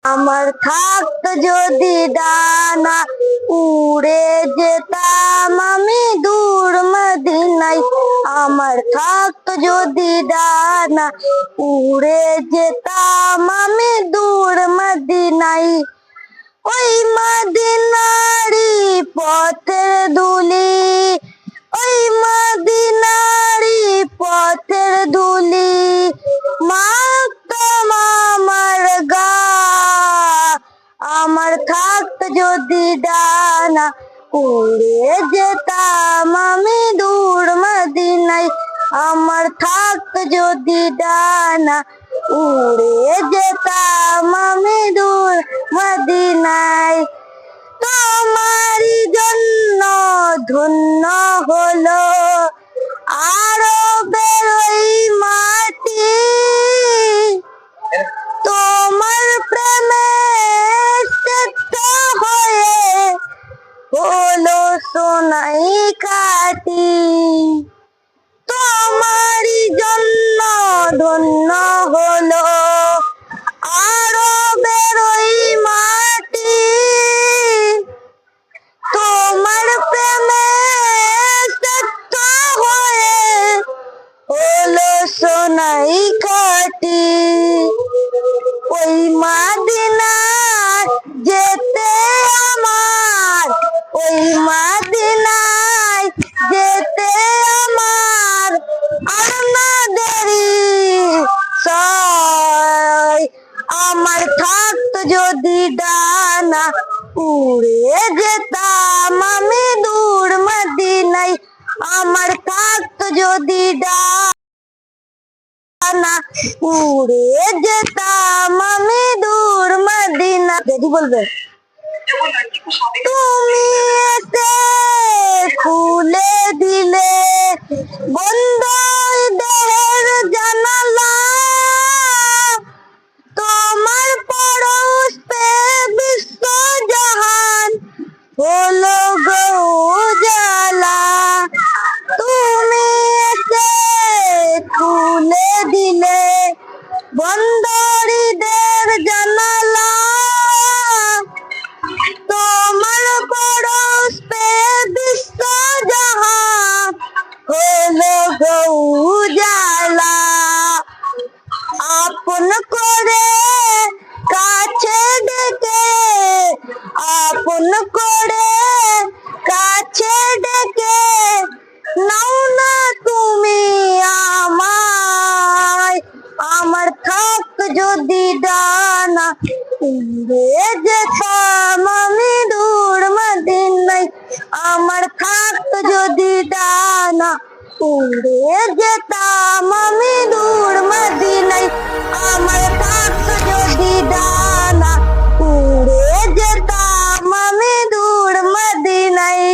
আমার থাকতো যদি ডানা উড়ে যেতাম আমি দূর মদিনায়। আমার থাকতো যদি ডানা উড়ে যেতাম আমি দূর মদিনায়। ওই মদিনারি পথের ধুলি, ওই মদিনারি পথের ধুলি মাখতাম আমার গা। আমার থাকতো যদি ডানা উড়ে যেতাম আমি দূর মদিনায়। আমার থাকতো যদি ডানা উড়ে যেতাম আমি দূর মদিনায়। তোমারই জন্য ধন্য হলো আরবের ওই মাটি। তোমার প্রেমে সেদ্ধ হয়ে হলো সোনাই কাটি। তোমারই জন্য ধন্য হলো আরবের ওই মাটি। তোমার প্রেমে সেদ্ধ হয়ে হলো সোনাই কাটি। ওই মদিনায় যেতে আমার, ওই মদিনায় যেতে আমার আর না দেরি সয়। আমার থাকতো যদি ডানা উড়ে যেতাম আমি দূর মদিনায়। আমার থাকতো যদি ডানা উড়ে যেতাম আমি দূর মদিনা। যদি বলবে তুমি এসে খুলে দিলে বন্ধ দেহের জানালা। তোমার পরশ পে বিশ্ব জাহান হলো গো উজালা। তুমি এসে খুলে দিলে বন্ধ হৃদের জানালা। তোমার পরশ পে বিশ্ব জাহান হলো গো উজালা। আপন করে কাছে ডেকে, আপন করে কাছে ডেকে নাও না তুমি আমায়। আমার থাকতো যদি ডানা উড়ে যেতাম আমি দূর মদিনায়। আমার থাকতো যদি ডানা উড়ে যেতাম আমি দূর মদিনায়। আমার থাকতো যদি ডানা উড়ে যেতাম আমি দূর মদিনায়।